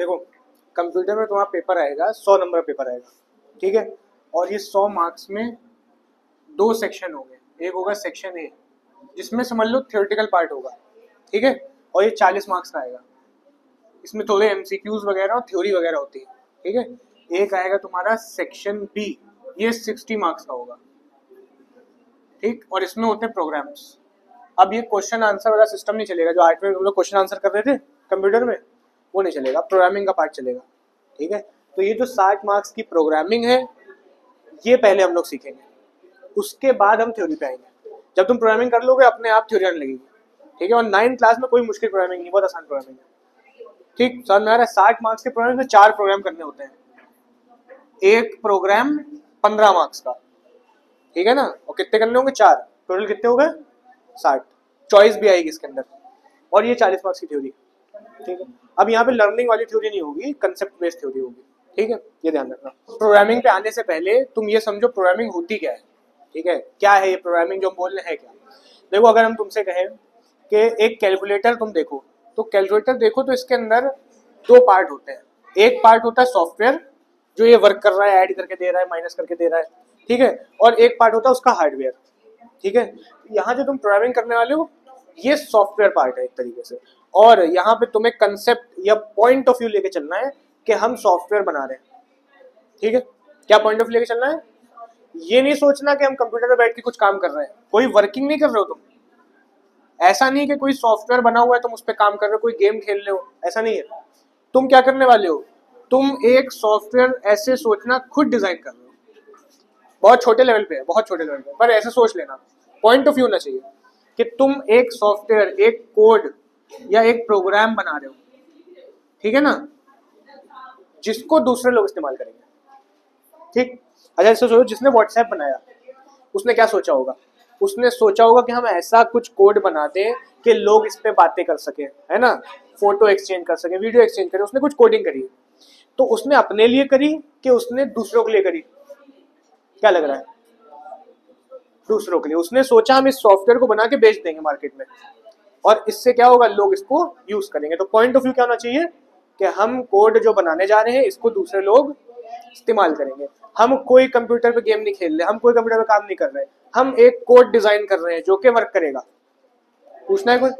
देखो कंप्यूटर में तुम्हारा पेपर आएगा 100 नंबर पेपर आएगा, ठीक है। और ये 100 मार्क्स में 2 सेक्शन होंगे। एक होगा सेक्शन ए जिसमें समझ लो थियोरेटिकल पार्ट होगा, ठीक है, और ये 40 मार्क्स का आएगा। इसमें थोड़े एमसीक्यूज वगैरह और थ्योरी वगैरह होती है, ठीक है। एक आएगा तुम्हारा सेक्शन बी, ये 60 मार्क्स का होगा, ठीक, और इसमें होते हैं प्रोग्राम्स। अब ये क्वेश्चन आंसर वाला सिस्टम नहीं चलेगा जो 8वीं में हम लोग क्वेश्चन आंसर कर रहे थे कंप्यूटर में, वो नहीं चलेगा, प्रोग्रामिंग का पार्ट चलेगा, ठीक है। तो ये जो 60 मार्क्स की प्रोग्रामिंग है ये पहले हम लोग सीखेंगे, उसके बाद हम थ्योरी पे आएंगे। जब तुम प्रोग्रामिंग कर लोगे अपने आप थ्योरी आने लगेगी, ठीक है। और 9th क्लास में कोई मुश्किल प्रोग्रामिंग नहीं, बहुत आसान प्रोग्रामिंग है, ठीक। समझ में आ रहा है? 60 मार्क्स के प्रोग्राम में 4 प्रोग्राम करने होते हैं, एक प्रोग्राम 15 मार्क्स का, ठीक है ना। और कितने करने होंगे? 4, टोटल कितने हो गए? 60। चॉइस भी आएगी इसके अंदर, और ये 40 मार्क्स की थ्योरी, ठीक है। अब यहाँ पे लर्निंग वाली थ्योरी नहीं होगी, कंसेप्ट बेस्ड थ्योरी होगी, ठीक है, ये ध्यान रखना। प्रोग्रामिंग पे आने से पहले तुम ये समझो प्रोग्रामिंग होती क्या है, ठीक है, क्या है ये प्रोग्रामिंग जो हम बोल रहे हैं क्या। देखो अगर हम तुमसे कहें कि एक कैलकुलेटर तुम देखो, तो कैलकुलेटर देखो तो इसके अंदर 2 पार्ट होते हैं। एक पार्ट होता है सॉफ्टवेयर जो ये वर्क कर रहा है, ऐड करके दे रहा है, माइनस करके दे रहा है, ठीक है, और एक पार्ट होता है उसका हार्डवेयर, ठीक है। यहाँ जो तुम प्रोग्रामिंग करने वाले हो ये सॉफ्टवेयर पार्ट है एक तरीके से, और यहाँ पे तुम्हें कंसेप्ट या पॉइंट ऑफ व्यू लेके चलना है कि हम सॉफ्टवेयर बना रहे हैं, ठीक है। क्या पॉइंट ऑफ व्यू लेके चलना है? ये नहीं सोचना कि हम कंप्यूटर पे बैठ के कुछ काम कर रहे हैं, कोई वर्किंग नहीं कर रहे हो तुम। ऐसा नहीं कि कोई सॉफ्टवेयर बना हुआ है तुम उस पर काम कर रहे हो, कोई गेम खेल रहे हो, ऐसा नहीं है। तुम क्या करने वाले हो? तुम एक सॉफ्टवेयर ऐसे सोचना खुद डिजाइन कर रहे हो, बहुत छोटे लेवल पे है, बहुत छोटे लेवल पे, पर ऐसे सोच लेना, पॉइंट ऑफ व्यू होना चाहिए कि तुम एक सॉफ्टवेयर, एक कोड या एक प्रोग्राम बना रहे हो, ठीक है ना, जिसको दूसरे लोग इस्तेमाल करेंगे, ठीक। अच्छा ऐसे सोचो, जिसने व्हाट्सएप बनाया उसने क्या सोचा होगा? उसने सोचा होगा कि हम ऐसा कुछ कोड बना दें कि लोग इस पे बातें कर सके, है ना, फोटो एक्सचेंज कर सके, वीडियो एक्सचेंज करे। उसने कुछ कोडिंग करी, तो उसने अपने लिए करी कि उसने दूसरों के लिए करी? क्या लग रहा है? दूसरों के लिए। उसने सोचा हम इस सॉफ्टवेयर को बना के बेच देंगे मार्केट में, और इससे क्या होगा, लोग इसको यूज करेंगे। तो पॉइंट ऑफ व्यू क्या होना चाहिए कि हम कोड जो बनाने जा रहे हैं इसको दूसरे लोग इस्तेमाल करेंगे। हम कोई कंप्यूटर पे गेम नहीं खेल रहे, हम कोई कंप्यूटर पे काम नहीं कर रहे, हम एक कोड डिजाइन कर रहे हैं जो कि वर्क करेगा। पूछना है कुछ?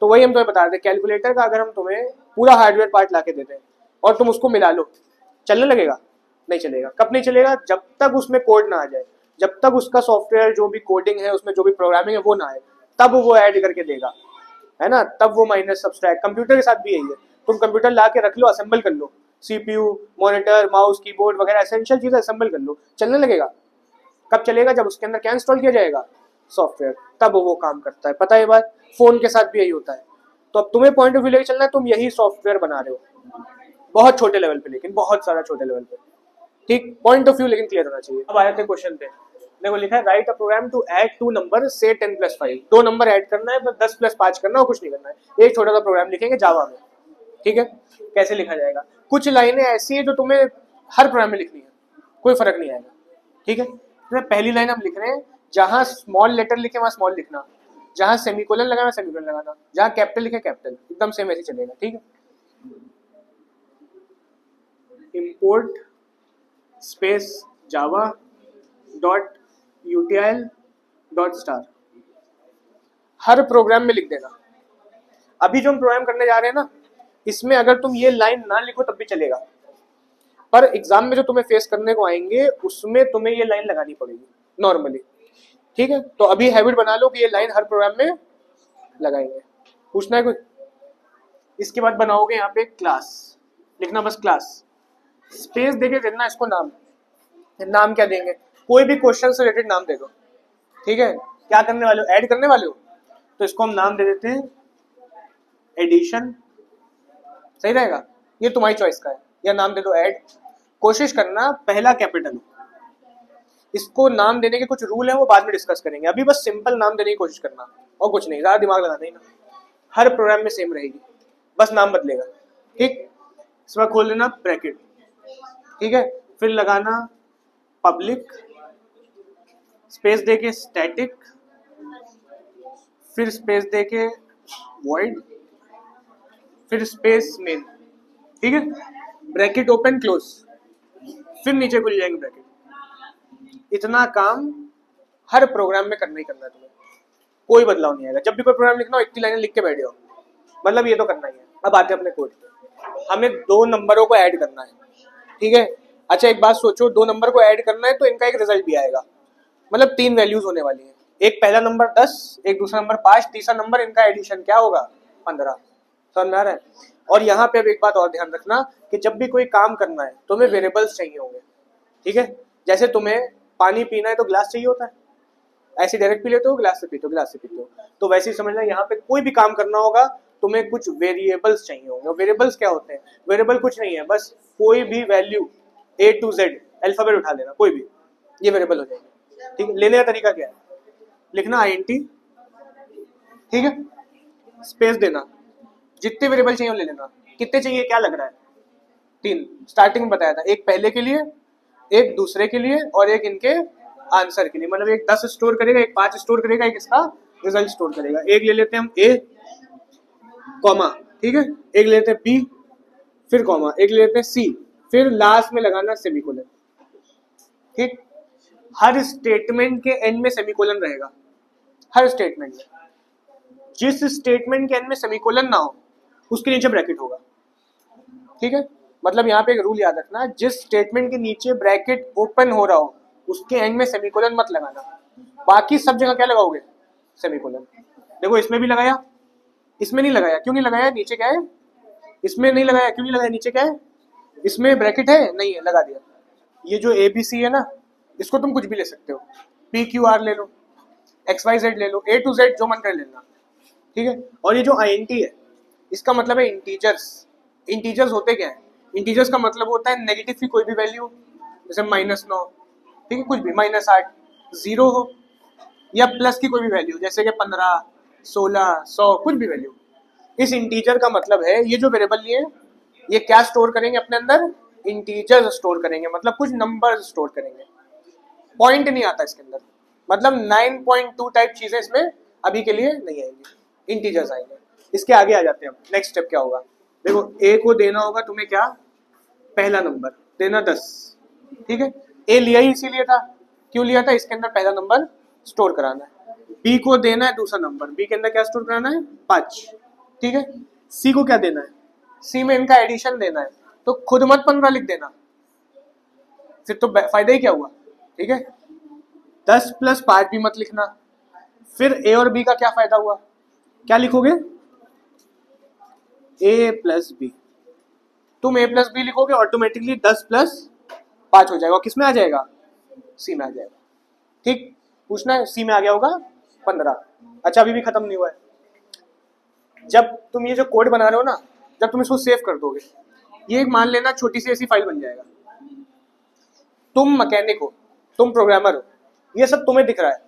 तो वही हम तुम्हें बता रहे थे, कैलकुलेटर का अगर हम तुम्हें पूरा हार्डवेयर पार्ट ला के देते हैं और तुम उसको मिला लो, चलने लगेगा? नहीं चलेगा। कब नहीं चलेगा? जब तक उसमें कोड ना आ जाए, जब तक उसका सॉफ्टवेयर जो भी कोडिंग है उसमें जो भी प्रोग्रामिंग है वो ना आए, तब वो ऐड करके देगा, है ना, तब वो माइनस सब्सट्रैक्ट। कंप्यूटर के साथ भी यही है, तुम कंप्यूटर ला के रख लो, असेंबल कर लो, सीपीयू, मॉनिटर, माउस, कीबोर्ड वगैरह एसेंशियल चीजें असेंबल कर लो, चलने लगेगा। कब चलेगा? जब उसके अंदर क्या इंस्टॉल किया जाएगा? सॉफ्टवेयर, तब वो काम करता है। पता है ये बात? फोन के साथ भी यही होता है। तो अब तुम्हें पॉइंट ऑफ व्यू लेके चलना है, तुम यही सॉफ्टवेयर बना रहे हो बहुत छोटे लेवल पे, लेकिन बहुत सारा छोटे लेवल पे, ठीक। पॉइंट ऑफ व्यू लेकिन क्लियर होना चाहिए। अब आए थे क्वेश्चन पे, देखो लिखा है write a program to add 2 number से 10+5। 2 नंबर ऐड करना है, बस 10+5 करना है, कुछ नहीं करना है। एक छोटा सा प्रोग्राम लिखेंगे जावा में, ठीक है। कैसे लिखा जाएगा? कुछ लाइनें ऐसी है जो तुम्हें हर प्रोग्राम में लिखनी है, कोई फर्क नहीं आएगा, ठीक है। तो पहली लाइन हम लिख रहे हैं, जहां स्मॉल लेटर लिखे वहां स्मॉल लिखना, जहां सेमीकोलन लगाना सेमीकोलन लगाना, जहां कैपिटल लिखे कैपिटल, एकदम सेम ऐसे चलेगा, ठीक है। Import space Java dot util dot star, हर प्रोग्राम में लिख देना। अभी जो हम प्रोग्राम करने जा रहे हैं ना, इसमें अगर तुम ये लाइन ना लिखो तब भी चलेगा, पर एग्जाम में जो तुम्हें फेस करने को आएंगे उसमें तुम्हें ये लाइन लगानी पड़ेगी नॉर्मली, ठीक है। तो अभी हैबिट बना लो कि ये लाइन हर प्रोग्राम में लगाएंगे। पूछना है कुछ? इसके बाद बनाओगे यहाँ पे क्लास, लिखना बस क्लास, स्पेस देके देना इसको नाम। नाम क्या देंगे? कोई भी क्वेश्चन से रिलेटेड नाम दे दो, ठीक है। क्या करने वाले हो? ऐड करने वाले हो, तो इसको हम नाम दे देते हैं एडिशन, सही रहेगा। ये तुम्हारी चॉइस का है, या नाम दे दो ऐड। कोशिश करना पहला कैपिटल हो। इसको नाम देने के कुछ रूल है, वो बाद में डिस्कस करेंगे, अभी बस सिंपल नाम देने की कोशिश करना और कुछ नहीं, ज्यादा दिमाग लगाना ही ना। हर प्रोग्राम में सेम रहेगी, बस नाम बदलेगा, ठीक। इसमें खोल लेना ब्रैकेट, ठीक है, फिर लगाना पब्लिक, स्पेस देके स्टैटिक, फिर स्पेस देके वॉइड, फिर स्पेस मेन, ठीक है, ब्रैकेट ओपन क्लोज, फिर नीचे खुल जाएंगे ब्रैकेट। इतना काम हर प्रोग्राम में करना ही करना है तुम्हें, कोई बदलाव नहीं आएगा। जब भी कोई प्रोग्राम लिखना हो इतनी लाइनें लिख के बैठ जाओ, मतलब ये तो करना ही है। अब आते हैं अपने कोड पे, हमें 2 नंबरों को ऐड करना है, ठीक है। अच्छा एक बात सोचो, 2 नंबर को ऐड करना है तो इनका एक रिजल्ट भी आएगा, मतलब 3 वैल्यूज होने वाली है। एक पहला नंबर 10, एक दूसरा नंबर 5, तीसरा नंबर, इनका एडिशन क्या होगा 15। समझ में आ रहा है। और यहाँ पे अब एक बात और ध्यान रखना कि जब भी कोई काम करना है तुम्हें वेरिएबल्स चाहिए होंगे, ठीक है। जैसे तुम्हें पानी पीना है तो ग्लास चाहिए होता है, ऐसे डायरेक्ट पी लेते हो, गिलास से पीते हो, गिलास से पीते हो। तो वैसे ही समझना, यहाँ पे कोई भी काम करना होगा तुम्हें कुछ वेरिएबल्स चाहिए होंगे। वेरिएबल्स क्या होते हैं? वेरिएबल कुछ नहीं है, बस कोई भी value A to Z alphabet उठा लेना, कोई भी, ये वेरिएबल हो जाएंगे, ठीक है। लेने का तरीका क्या है? लिखना int, ठीक है, स्पेस देना, जितने वेरिएबल चाहिए ले लेना। कितने चाहिए क्या लग रहा है? 3 स्टार्टिंग में बताया था, एक पहले के लिए, एक दूसरे के लिए और एक इनके आंसर के लिए। मतलब एक 10 स्टोर करेगा, एक 5 स्टोर करेगा, एक इसका रिजल्ट स्टोर करेगा। एक ले लेते हैं हम A कॉमा, ठीक है, एक ले लेते हैं B, फिर कॉमा, एक ले लेते हैं C, फिर लास्ट में लगाना सेमीकोलन, ठीक। हर स्टेटमेंट के एंड में सेमीकोलन रहेगा, हर स्टेटमेंट में। जिस स्टेटमेंट के एंड में सेमीकोलन ना हो उसके नीचे ब्रैकेट होगा, ठीक है। मतलब यहाँ पे एक रूल याद रखना, जिस स्टेटमेंट के नीचे ब्रैकेट ओपन हो रहा हो उसके एंड में सेमीकोलन मत लगाना, बाकी सब जगह क्या लगाओगे? सेमीकोलन। देखो इसमें भी लगाया, इसमें नहीं लगाया, क्यों नहीं लगाया? नीचे क्या है? इसमें नहीं लगाया, क्यों नहीं लगाया? नीचे क्या है? इसमें ब्रैकेट है, नहीं है, लगा दिया। ये जो ABC है ना, इसको तुम कुछ भी ले सकते हो, PQR ले लो, XYZ ले लो, A to Z जो मन कर लेना, ठीक है। और ये जो INT है इसका मतलब है इंटीजर्स। इंटीजर्स होते क्या है? इंटीजर्स का मतलब होता है नेगेटिव की कोई भी वैल्यू, जैसे -9, ठीक है, कुछ भी, -8, 0 हो, या प्लस की कोई भी वैल्यू जैसे कि 15, 16, 100, कुछ भी वैल्यू। इस इंटीजर का मतलब है ये जो वेरिएबल ये क्या स्टोर करेंगे अपने अंदर? इंटीजर्स स्टोर करेंगे, मतलब कुछ नंबर स्टोर करेंगे। पॉइंट नहीं आता इसके अंदर, मतलब 9.2 टाइप चीजें इसमें अभी के लिए नहीं आएंगी, इंटीजर्स आएंगे। इसके आगे आ जाते हैं हम, नेक्स्ट स्टेप क्या होगा? देखो A को देना होगा तुम्हें क्या? पहला नंबर देना 10, ठीक है। A लिया ही इसीलिए था, क्यों लिया था? इसके अंदर पहला नंबर स्टोर कराना है। B को देना है दूसरा नंबर, B के अंदर क्या स्टोर कराना है? 5, ठीक है। C को क्या देना है? C में इनका एडिशन देना है, तो खुद मत 15 लिख देना, फिर तो फायदा ही क्या हुआ, ठीक है। 10 + 5 भी मत लिखना, फिर A और B का क्या फायदा हुआ? क्या लिखोगे? A + B। तुम A + B लिखोगे, ऑटोमेटिकली 10 + 5 हो जाएगा, किस में आ जाएगा? C में आ जाएगा, ठीक। पूछना है C में आ गया होगा 15। अच्छा अभी भी खत्म नहीं हुआ है। जब तुम ये जो कोड बना रहे हो ना, जब तुम इसको सेव कर दोगे, ये मान लेना छोटी सी ऐसी फाइल बन जाएगा। तुम मैकेनिक हो, तुम प्रोग्रामर हो, ये सब तुम्हें दिख रहा है,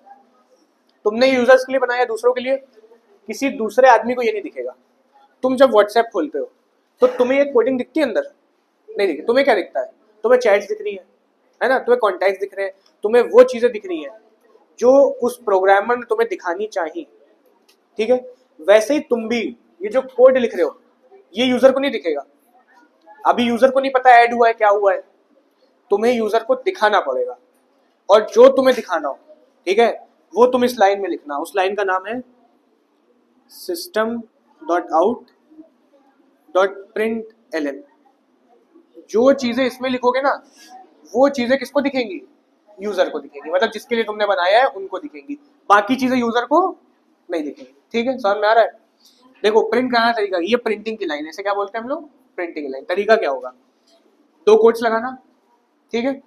तुमने यूजर्स के लिए बनाया, दूसरों के लिए, किसी दूसरे आदमी को ये नहीं दिखेगा। तुम जब व्हाट्सएप खोलते हो तो तुम्हें ये कोडिंग दिखती है अंदर? नहीं दिखती। तुम्हें क्या दिखता है? तुम्हें चैट्स दिख रही है ना, तुम्हें कॉन्टैक्ट्स दिख रहे हैं, तुम्हें वो चीजें दिख रही हैं जो उस प्रोग्रामर ने तुम्हें दिखानी चाहिए, ठीक है। वैसे ही तुम भी ये जो कोड लिख रहे हो ये यूजर को नहीं दिखेगा। अभी यूजर को नहीं पता ऐड हुआ है क्या हुआ है, तुम्हें यूजर को दिखाना पड़ेगा, और जो तुम्हें दिखाना हो, ठीक है, वो तुम इस लाइन में लिखना। उस लाइन का नाम है system.out.println। जो चीजें इसमें लिखोगे ना, वो चीजें किसको दिखेंगी? यूजर को दिखेंगी, मतलब जिसके लिए तुमने बनाया है उनको दिखेंगी, बाकी चीजें यूजर को नहीं दिखेंगी, ठीक है। समझ में आ रहा है? देखो प्रिंट करना तरीका, ये प्रिंटिंग की लाइन है, इसे क्या बोलते हैं हम लोग? प्रिंटिंग की लाइन। तरीका क्या होगा? 2 कोट्स लगाना, ठीक है,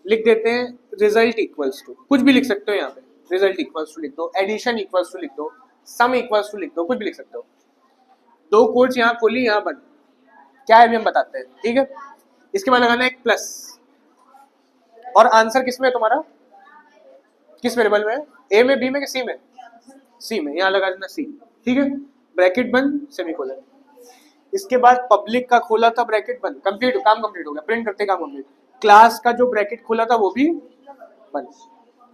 लिख देते हैं रिजल्ट इक्वल्स टू, कुछ भी लिख सकते हो यहाँ पे, रिजल्ट इक्वल्स टू लिख दो, एडिशन इक्वल्स टू लिख दो, सम इक्वल्स टू लिख दो, कुछ भी लिख सकते हो। 2 कोट्स यहाँ खोली, यहाँ बंद, क्या है अभी हम बताते हैं, ठीक है। इसके बाद लगाना एक प्लस, और आंसर किस में है तुम्हारा? किस वेरिएबल में है? A में, B में कि C में? C में, यहाँ लगा देना C, ठीक है। ब्रैकेट बंद, सेमीकोलन। इसके बाद पब्लिक का खोला था, ब्रैकेट बंद, कंप्लीट, काम कंप्लीट हो गया, प्रिंट करते काम कंप्लीट। क्लास का जो ब्रैकेट खोला था वो भी बंद।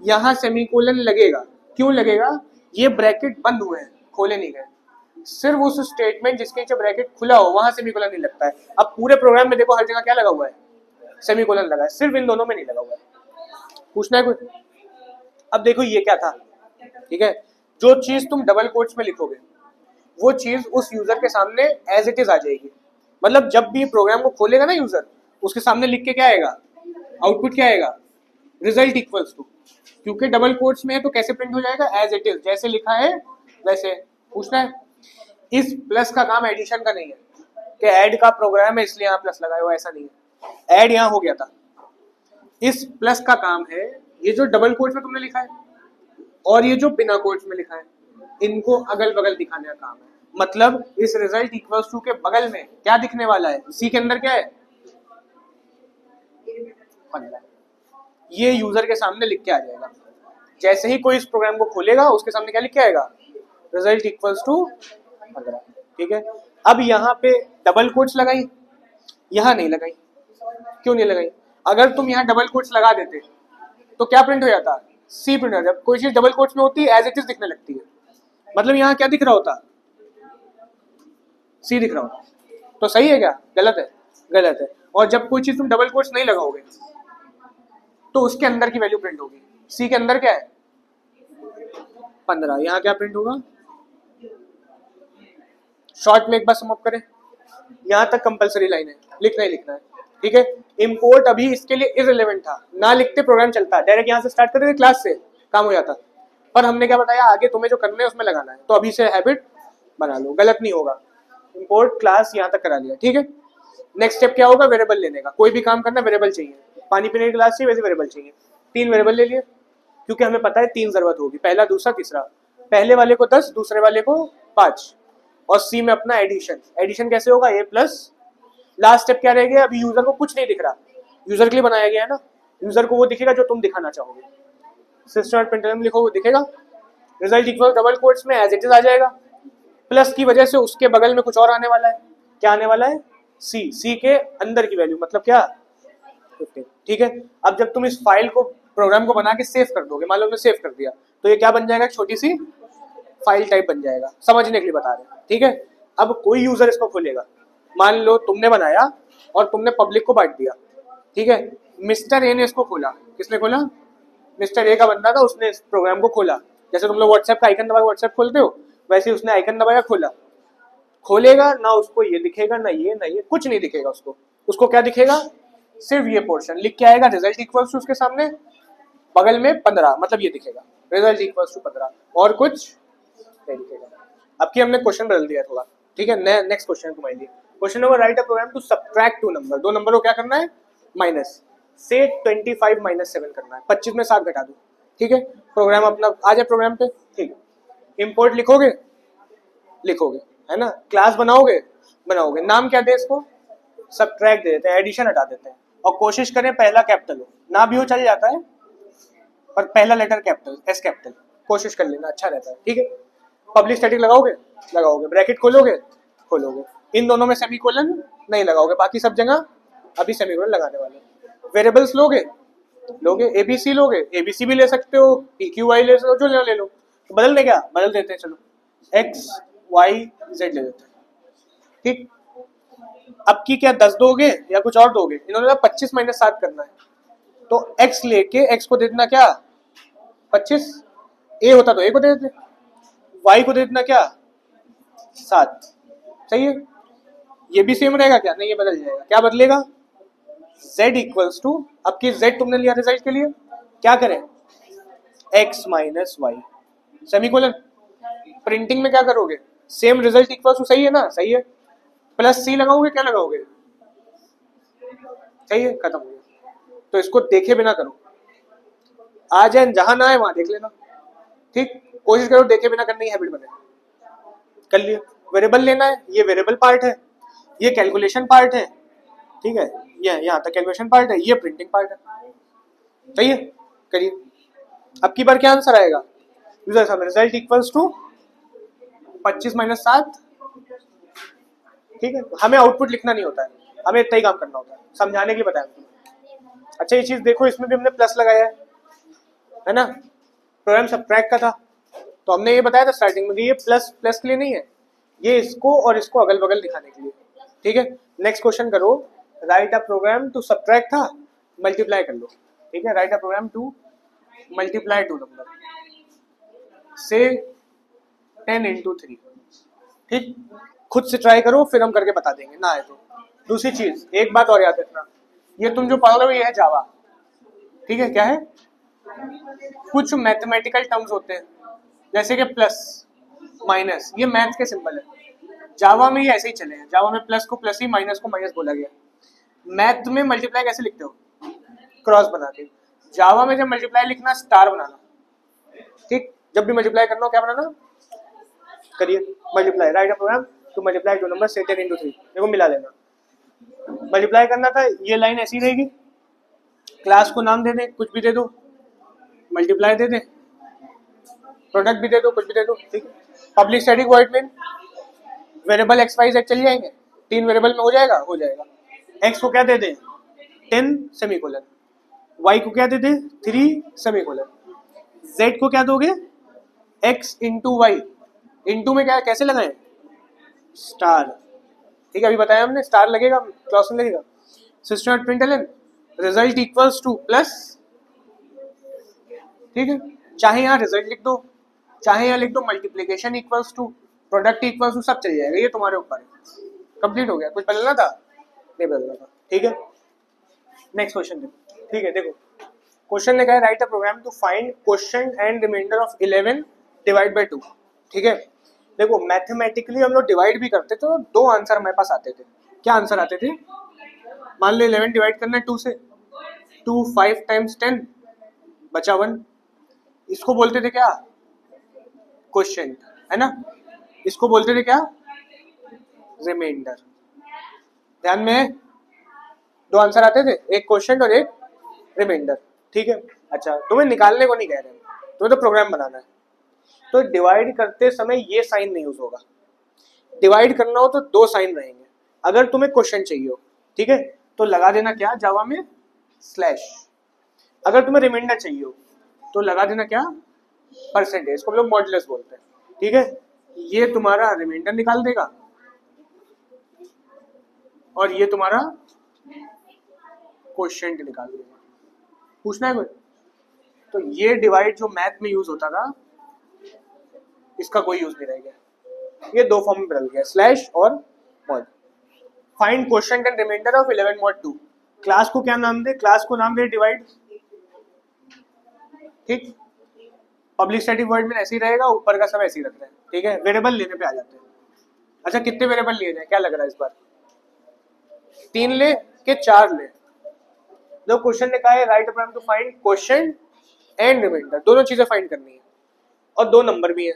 यहाँ सेमीकोलन लगेगा, क्यों लगेगा? ये ब्रैकेट बंद हुए हैं, खोले नहीं गए, सिर्फ उस स्टेटमेंट जिसके नीचे ब्रैकेट खुला हो वहां सेमीकोलन नहीं लगता है। अब पूरे प्रोग्राम में देखो हर जगह क्या लगा हुआ है, सेमीकोलन लगा है, सिर्फ इन दोनों में नहीं लगा हुआ है। पूछना है कुछ? अब देखो ये क्या था, ठीक है, जो चीज तुम डबल कोट्स में लिखोगे वो चीज उस यूजर के सामने एज इट इज आ जाएगी। मतलब जब भी प्रोग्राम को खोलेगा ना यूजर, उसके सामने लिख के क्या आएगा, आउटपुट क्या आएगा, रिजल्ट इक्वल्स टू, क्योंकि डबल कोट्स में है तो कैसे प्रिंट हो जाएगा, एज इट इज, जैसे लिखा है वैसे। पूछना है? इस प्लस का काम एडिशन का नहीं है कि ऐड का प्रोग्राम है इसलिए यहाँ प्लस लगाया हुआ, ऐसा नहीं है, ऐड यहाँ हो गया था। इस प्लस का काम है ये जो डबल कोट्स में तुमने लिखा है और ये जो बिना कोट्स में लिखा है, इनको अगल बगल दिखाने का काम है। मतलब इस रिजल्ट इक्वल्स टू के बगल में क्या दिखने वाला है, सी के अंदर क्या है, 15, ये यूजर के सामने लिख के आ जाएगा। जैसे ही कोई इस प्रोग्राम को खोलेगा उसके सामने क्या लिख के आएगा, रिजल्ट इक्वल्स टू 15। ठीक है, अब यहाँ पे डबल कोट्स लगाई, यहाँ नहीं लगाई, क्यों नहीं लगाई? अगर तुम यहाँ डबल कोट्स लगा देते तो क्या प्रिंट हो जाता, सी प्रिंट हो जाता। कोई चीज डबल कोट्स में होती है एज इट इज दिखने लगती है, मतलब यहाँ क्या दिख रहा होता, सी दिख रहा होता। तो सही है क्या, गलत है? गलत है। और जब कोई चीज तुम डबल कोट्स नहीं लगाओगे तो उसके अंदर की वैल्यू प्रिंट होगी। सी के अंदर क्या है, 15, यहाँ क्या प्रिंट होगा, शॉर्ट में एक बार समअप करें, यहाँ तक कंपलसरी लाइन है, लिखना ही लिखना है। ठीक है, इंपोर्ट अभी इसके लिए इररिलेवेंट था, ना लिखते प्रोग्राम चलता, डायरेक्ट यहाँ से स्टार्ट करते थे, क्लास से काम हो जाता। पर हमने क्या बताया, आगे तुम्हें जो करना है उसमें लगाना है, तो अभी से हैबिट बना लो, गलत नहीं होगा। इंपोर्ट क्लास यहाँ तक करा लिया, ठीक है। नेक्स्ट स्टेप क्या होगा, वेरिएबल लेने का। कोई भी काम करना वेरिएबल चाहिए, पानी पीने की गिलास चाहिए वैसे वेरिएबल चाहिए। 3 वेरिएबल ले लिए, क्योंकि हमें पता है 3 जरूरत होगी, पहला, दूसरा, तीसरा। पहले वाले को 10, दूसरे वाले को 5, और सी में अपना एडिशन। एडिशन कैसे होगा, ए प्लस, लास्ट स्टेप क्या रहेगा, अभी यूजर को कुछ नहीं दिख रहा, यूजर के लिए बनाया गया है ना, यूजर को वो दिखेगा जो तुम दिखाना चाहोगे। सिस्टम डॉट प्रिंटलन लिखो, वो दिखेगा। रिजल्ट इक्वल डबल कोट्स में एज इट इज आ जाएगा, प्लस की वजह से उसके बगल में कुछ और आने वाला है। क्या आने वाला है, सी, सी के अंदर की वैल्यू, मतलब क्या, 15। ठीक है, अब जब तुम इस फाइल को, प्रोग्राम को बना के सेव कर दोगे, मान लो तुमने सेव कर दिया, तो ये क्या बन जाएगा, छोटी सी फाइल टाइप बन जाएगा। समझने के लिए बता रहे हैं, ठीक है। अब कोई यूजर इसको खोलेगा, मान लो तुमने बनाया और तुमने पब्लिक को बांट दिया, ठीक है। मिस्टर ए ने इसको खोला, किसने खोला, मिस्टर ए का बंदा था, उसने इस प्रोग्राम को खोला। जैसे तुम लोग व्हाट्सएप का आइकन दबाया व्हाट्सएप खोलते हो, वैसे उसने आइकन दबाया, खोला। खोलेगा ना, उसको ये दिखेगा, ना ये कुछ नहीं दिखेगा उसको। उसको क्या दिखेगा, सिर्फ ये पोर्शन लिख के आएगा, रिजल्ट इक्वल्स टू, उसके सामने बगल में 15, मतलब ये दिखेगा, रिजल्ट इक्वल्स टू 15, और कुछ नहीं दिखेगा। अब की हमने क्वेश्चन बदल दिया थोड़ा, ठीक है। नेक्स्ट क्वेश्चन तुम्हारे लिए, question number, write a program to subtract 2 number. 2 number को क्या करना है, माइनस से 25 - 7 करना है, 25 में 7 घटा दो, ठीक है। प्रोग्राम अपना आ जाए प्रोग्राम पे, ठीक है। इंपोर्ट लिखोगे, लिखोगे, है ना। क्लास बनाओगे, बनाओगे। नाम क्या दे इसको, सबट्रैक्ट दे देते हैं, एडिशन हटा देते हैं, और कोशिश करें पहला कैपिटल हो, ना भी हो चल जाता है, पर पहला लेटर कैपिटल, एस कैपिटल, कोशिश कर लेना, अच्छा रहता है, ठीक है। पब्लिक स्टैटिक लगाओगे, लगाओगे, ब्रैकेट खोलोगे, खोलोगे। इन दोनों में सेमीकोलन नहीं लगाओगे, बाकी सब जगह अभी सेमीकोलन लगाने वाले। वेरिएबल्स लोगे, लोगे, एबीसी लोगे, एबीसी भी ले सकते हो, पीक्यूवाई ले सकते हो, जो लेना ले लो। तो बदलने क्या, बदल देते हैं, चलो एक्स वाई जेड ले लेते हैं, ठीक। अब की क्या 10 दोगे या कुछ और दोगे, इन्होंने 25 - 7 करना है, तो x लेके x को दे देना क्या, 25, ए होता तो ए को दे देते, y को दे देना क्या, 7, सही है। ये भी सेम रहेगा क्या, नहीं, ये बदल जाएगा। क्या बदलेगा, z इक्वल्स टू, अब की z तुमने लिया रिजल्ट के लिए, क्या करें, x - y, सेमीकोलन। प्रिंटिंग में क्या करोगे, सेम रिजल्ट इक्वल्स टू, सही है ना, सही है, प्लस सी लगाओगे, क्या लगाओगे, सही है, खत्म हो गया। तो इसको देखे बिना करो, आ जाए जहां ना आए वहां देख लेना, ठीक। कोशिश करो देखे बिना करने की हैबिट बने, कर लिया। वेरिएबल लेना है, ये वेरिएबल पार्ट है, ये कैलकुलेशन पार्ट है, ठीक है, ये यहाँ तक कैलकुलेशन पार्ट है, ये प्रिंटिंग पार्ट है, सही है, करिए। अब की बार क्या आंसर आएगा, रिजल्ट इक्वल्स टू 25 - 7, ठीक है। हमें आउटपुट लिखना नहीं होता है, हमें इतना ही काम करना होता है, समझाने के लिए बताया। अच्छा, ये चीज देखो, इसमें भी हमने प्लस लगाया है ना, प्रोग्राम सबट्रैक्ट का था, तो हमने ये बताया था स्टार्टिंग में कि ये प्लस प्लस के लिए नहीं है, ये इसको और इसको अगल बगल दिखाने के लिए, ठीक है। नेक्स्ट क्वेश्चन करो, write a program to subtract था, मल्टीप्लाई कर लो, ठीक है। Write a program to multiply two number से 10 into 3, ठीक। खुद से ट्राई करो, फिर हम करके बता देंगे, ना आए तो। दूसरी चीज, एक बात और याद रखना, ये तुम जो पढ़ रहे हो ये है जावा, ठीक है। क्या है? कुछ मैथमेटिकल टर्म्स होते हैं जैसे कि प्लस माइनस, ये मैथ के सिंबल है। जावा में ये ऐसे ही चले हैं, जावा में प्लस को प्लस ही, माइनस को माइनस बोला गया। मैथ में मल्टीप्लाई कैसे लिखते हो? क्रॉस बना के। जावा में जब मल्टीप्लाई लिखना, स्टार बनाना, ठीक। जब भी मल्टीप्लाई करना हो क्या बनाना? करिए multiply, write a program to multiply two number से 10 into 3, देखो मिला लेना। मल्टीप्लाई करना था, ये लाइन ऐसी रहेगी, क्लास को नाम दे दे, कुछ भी दे दो, मल्टीप्लाई दे दे, प्रोडक्ट भी दे दो, कुछ भी दे दो, ठीक। Public static void main, variable X Y Z चल जाएंगे, 3 वेरिएबल में हो जाएगा, हो जाएगा। एक्स को क्या दे दे? 10 सेमीकोलन, वाई को क्या दे दे? 3 सेमीकोलन, जेड को क्या दोगे? x इंटू वाई, इंटू में क्या कैसे लगाए? स्टार, ठीक है। अभी बताया हमने, स्टार लगेगा, क्लास में लगेगा। System dot println result equals to plus, ठीक है। चाहे यहाँ रिजल्ट लिख दो, चाहे यहाँ लिख दो multiplication equals to, product equals to, सब चल जाएगा, ये तुम्हारे ऊपर है। कंप्लीट हो गया, कुछ बदलना था? नहीं बदलना था, ठीक है। नेक्स्ट क्वेश्चन देखो, ठीक है। देखो क्वेश्चन ने कहा है write a program to find quotient and remainder of 11 divide by 2, ठीक है। देखो मैथमेटिकली हम लोग डिवाइड भी करते तो 2 आंसर हमारे पास आते थे। क्या आंसर आते थे? मान लो 11 डिवाइड करना है 2 से, 2 5 टाइम्स 10 बचा 1, इसको बोलते थे क्या? क्वोशिएंट, है ना। इसको बोलते थे क्या? रिमाइंडर। ध्यान में 2 आंसर आते थे, एक क्वोशिएंट और एक रिमाइंडर, ठीक है। अच्छा, तुम्हें निकालने को नहीं कह रहे, तुम्हें तो प्रोग्राम बनाना है। तो डिवाइड करते समय ये साइन नहीं यूज होगा। डिवाइड करना हो तो 2 साइन रहेंगे। अगर तुम्हें क्वोशिएंट चाहिए हो, ठीक है, तो लगा देना क्या जावा में? स्लैश। अगर तुम्हें रिमाइंडर चाहिए हो तो लगा देना क्या? परसेंटेज, इसको हम लोग मॉड्यूलस बोलते हैं, ठीक है। ये तुम्हारा रिमाइंडर निकाल देगा और ये तुम्हारा क्वोशिएंट निकाल देगा। पूछना है कोई? तो ये डिवाइड जो मैथ में यूज होता था, इसका कोई यूज नहीं रह गया, ये 2 फॉर्म में बदल गया, स्लैश और mod. Find quotient and remainder of 11 mod 2। Class को क्या नाम दे? क्लास को नाम दे डिवाइड, ठीक। पब्लिक स्टैटिक वॉइड में ऐसे ही रहेगा, ऊपर का सब ऐसे ही रखते हैं, ठीक है। वेरिएबल लेने पे आ जाते हैं। अच्छा, कितने वेरिएबल लिए जाए, क्या लग रहा है इस बार? 3 ले के 4 ले? जो क्वेश्चन ने कहा है write program to find quotient and remainder, दोनों चीजें फाइंड करनी है और 2 नंबर भी है।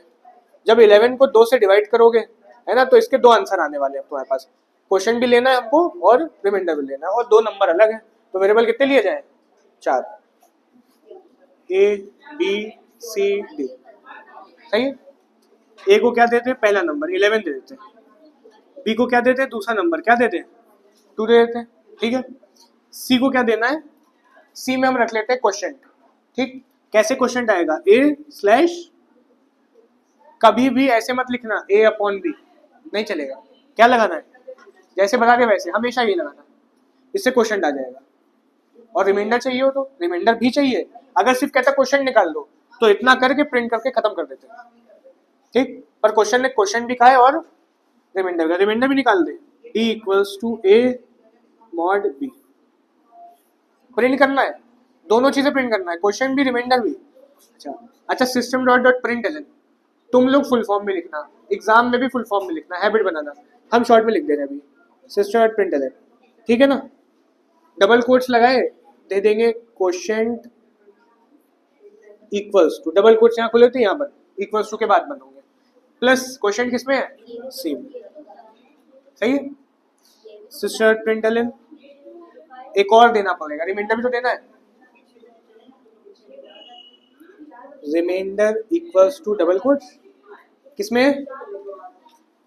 जब 11 को 2 से डिवाइड करोगे, है ना, तो इसके 2 आंसर आने वाले हैं तुम्हारे पास। क्वोशिएंट भी लेना है हमको और रिमाइंडर भी लेना है, और 2 नंबर अलग है, तो वेरिएबल कितने लिए जाए? 4, ए बी सी डी, सही है। ए को क्या देते हैं? पहला नंबर 11 दे देते हैं। बी को क्या देते हैं? दूसरा नंबर क्या देते हैं? 2 दे देते हैं, ठीक है। सी को क्या देना है? सी में हम रख लेते हैं क्वोशिएंट, ठीक। कैसे क्वोशिएंट आएगा? ए स्लैश, कभी भी ऐसे मत लिखना ए अपॉन बी, नहीं चलेगा। क्या लगाना है? जैसे बता दे वैसे, हमेशा ये लगाना, इससे क्वोशिएंट आ जाएगा। और रिमाइंडर चाहिए हो तो रिमाइंडर भी चाहिए। अगर सिर्फ कहता क्वोशिएंट निकाल दो तो इतना करके प्रिंट करके खत्म कर देते, ठीक। पर क्वेश्चन ने क्वोशिएंट भी कहा है और रिमाइंडर का, रिमाइंडर भी निकाल दे, D equals to A mod B. Print करना है, दोनों चीजें प्रिंट करना है, क्वेश्चन भी रिमाइंडर भी। अच्छा, सिस्टम डॉट डॉट प्रिंटलन, तुम लोग फुल फॉर्म में लिखना, एग्जाम में भी फुल फॉर्म में लिखना, हैबिट बनाना। हम शॉर्ट में लिख दे रहे हैं अभी, सिस्टम डॉट प्रिंटलन, ठीक है ना। डबल कोट्स लगाए, दे देंगे quotient equals to, double quotes यहाँ खुले थे, यहाँ पर इक्वल्स टू के बाद बंद होंगे, प्लस क्वोशिएंट किसमें है? सी में, सही है। सिस्टम डॉट प्रिंटलन, एक और देना पड़ेगा, रिमाइंडर भी तो देना है, remainder equals to double quotes किसमें?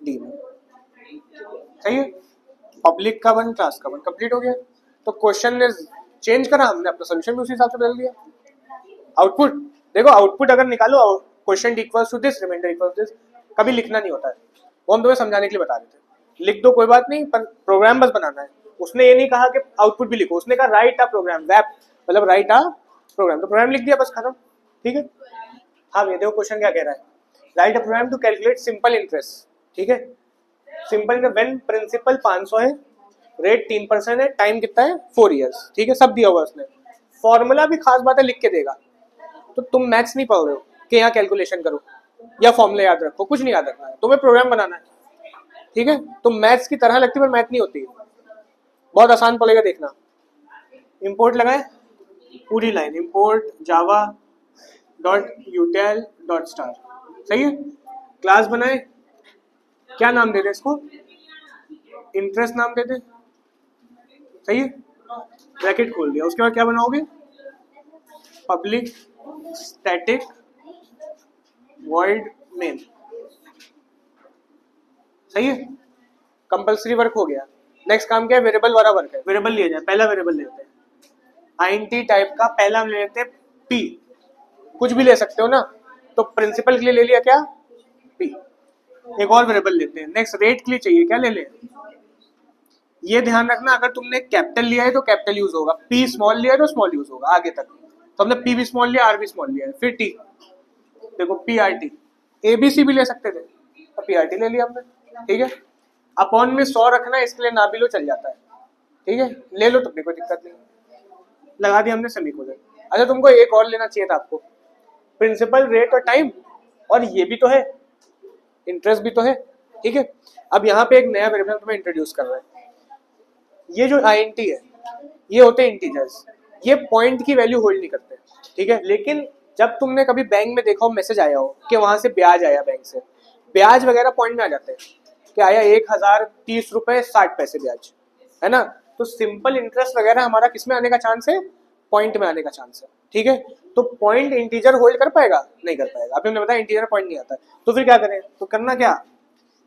डी में, सही है। पब्लिक का 1 क्लास का 1 कंप्लीट हो गया। तो क्वेश्चन ने चेंज करा, हमने अपना सोल्यूशन भी उसी हिसाब से बदल दिया। आउटपुट देखो, आउटपुट अगर निकालो question equals to this, remainder equals to this, कभी लिखना नहीं होता है, वो हम तुम्हें समझाने के लिए बता रहे थे। लिख दो कोई बात नहीं, पर प्रोग्राम बस बनाना है। उसने ये नहीं कहा कि आउटपुट भी लिखो, उसने कहा राइट अ प्रोग्राम, वैप मतलब राइट अ प्रोग्राम, तो प्रोग्राम लिख दिया बस खत्म। ठीक है, हाँ ये देखो क्वेश्चन क्या कह रहा है, write a program to calculate simple interest. ठीक है, सिंपल व्हेन प्रिंसिपल 500 है, रेट 3% है, टाइम कितना है 4 इयर्स। ठीक है, सब दिया हुआ उसने, फॉर्मूला भी खास बात है लिख के देगा। तो तुम मैथ्स नहीं पढ़ रहे हो कि यहाँ कैलकुलेशन करो या फॉर्मूला याद रखो, कुछ नहीं याद रखना है, तुम्हें प्रोग्राम बनाना है। ठीक है, तो मैथ्स की तरह लगती है पर मैथ नहीं होती है, बहुत आसान पड़ेगा देखना। इंपोर्ट लगाए पूरी line, import Java dot util dot star, सही है। क्लास बनाए, क्या नाम दे दे इसको, इंटरेस्ट नाम दे दे, सही है। ब्रैकेट खोल दिया, उसके बाद क्या बनाओगे, पब्लिक स्टैटिक वॉइड मेन, सही है। कंपल्सरी वर्क हो गया। नेक्स्ट काम क्या है, वेरिएबल वाला वर्क है। वेरिएबल लिया जाए, पहला वेरिएबल लेते हैं आईएनटी टाइप का, पहला हम ले लेते हैं पी, कुछ भी ले सकते हो ना, तो प्रिंसिपल के लिए ले लिया क्या पी। एक और वेरिएबल लेते हैं, नेक्स्ट रेट के लिए चाहिए क्या ले ले, ये ध्यान रखना अगर तुमने कैपिटल लिया है तो कैपिटल यूज होगा, पी स्मॉल लिया है तो स्मॉल यूज होगा आगे तक। तो हमने पी भी स्मॉल लिया, आर भी स्मॉल लिया है, फिर टी, देखो पी आर टी, एबीसी भी ले सकते थे तो पी आर टी ले लिया हमने। ठीक है, अपॉन में 100 रखना, इसके लिए ना भी लो चल जाता है। ठीक है, ले लो तो कोई दिक्कत नहीं, लगा दिया हमने सेमीकोलन। अच्छा तुमको एक और लेना चाहिए था आपको, प्रिंसिपल रेट और टाइम, और ये भी तो है इंटरेस्ट भी तो है। ठीक है, अब यहाँ पे एक नया वेरिएबल तुम्हें इंट्रोड्यूस कर रहा है, ये जो आईएनटी है ये होते हैं इंटीजर्स, ये पॉइंट की वैल्यू होल्ड नहीं करते। ठीक है, लेकिन जब तुमने कभी बैंक में देखा हो मैसेज आया हो कि वहां से ब्याज आया, बैंक से ब्याज वगैरह पॉइंट में आ जाते हैं कि आया 1030 रुपए 60 पैसे ब्याज, है ना। तो सिंपल इंटरेस्ट वगैरह हमारा किस में आने का चांस है, पॉइंट में आने का चांस है। ठीक है, तो पॉइंट इंटीजर होल्ड कर पाएगा, नहीं कर पाएगा। अभी हमने बताया इंटीजर पॉइंट नहीं आता है, तो फिर क्या करें, तो करना क्या,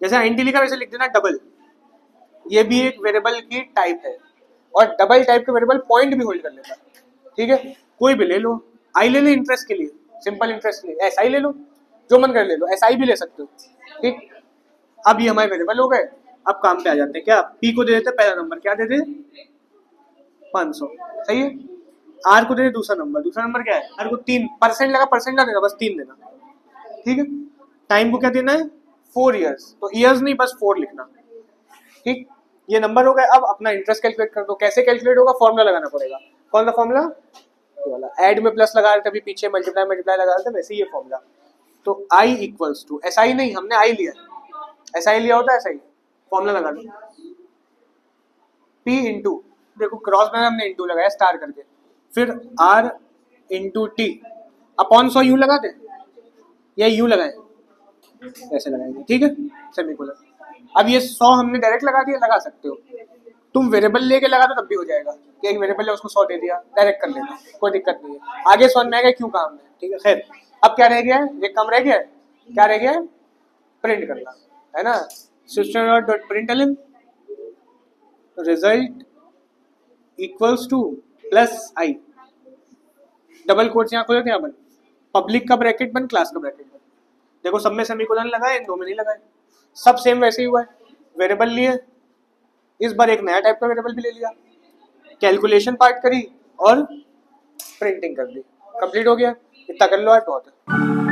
जैसे आईएनटी लिखा वैसे लिख देना डबल, ये भी एक वेरिएबल की टाइप है, और डबल टाइप के वेरिएबल पॉइंट भी होल्ड कर लेता है। ठीक है, कोई भी ले लो, आई ले लो इंटरेस्ट के लिए, सिंपल इंटरेस्ट के लिए, एस आई ले लो, जो मन कर ले लो, एस आई भी ले सकते हो। ठीक, अब ये हमारे वेरिएबल हो गए। अब काम पे आ जाते हैं, क्या पी को दे देते पहला नंबर, क्या दे दे 500, सही है। आर को दे दे दूसरा नंबर क्या है, आर को 3% लगा, परसेंट ना देना, बस 3 देना। ठीक है, टाइम को क्या देना है 4 इयर्स, तो इयर्स नहीं बस 4 लिखना। ठीक, ये नंबर हो गए। अब अपना इंटरेस्ट कैलकुलेट कर दो, कैसे कैलकुलेट होगा, फॉर्मूला लगाना पड़ेगा। कौन सा फॉर्मूला, वाला ऐड में प्लस लगा रहे थे अभी पीछे, मल्टीप्लाई लगा रहे थे, वैसे ये फॉर्मूला। तो I equals to, S I नहीं, हमने आई लिया, एस आई लिया होता है, ऐसा ही फॉर्मूला लगा दो, पी इंटू, देखो क्रॉस में हमने इंटू लगाया स्टार करके, फिर आर इंटू टी अपॉन 100 यू लगा दे या यू लगाए, ऐसे लगाएंगे। ठीक है, सेमीकोलन। अब ये 100 हमने डायरेक्ट लगा दिया, लगा सकते हो तुम वेरिएबल लेके लगा दो तब भी हो जाएगा, कि एक वेरिएबल है उसको 100 दे दिया, डायरेक्ट कर लेना, कोई दिक्कत नहीं है। आगे समझ में आएगा क्यों काम है। ठीक है, खैर अब क्या रह गया है, एक काम रह गया है, क्या रह गया है, प्रिंट करना है ना। System dot println result equals to plus I, double quotes यहाँ खोले थे, यहाँ बन पब्लिक का ब्रैकेट बन, क्लास का ब्रैकेट बन। देखो सब में सेमीकोलन लगाए, दो में नहीं लगाए, सब सेम वैसे ही हुआ है। वेरिएबल लिए, इस बार एक नया टाइप का वेरिएबल भी ले लिया, कैलकुलेशन पार्ट करी और प्रिंटिंग कर दी, कंप्लीट हो गया। इतना कर लो आज बहुत है।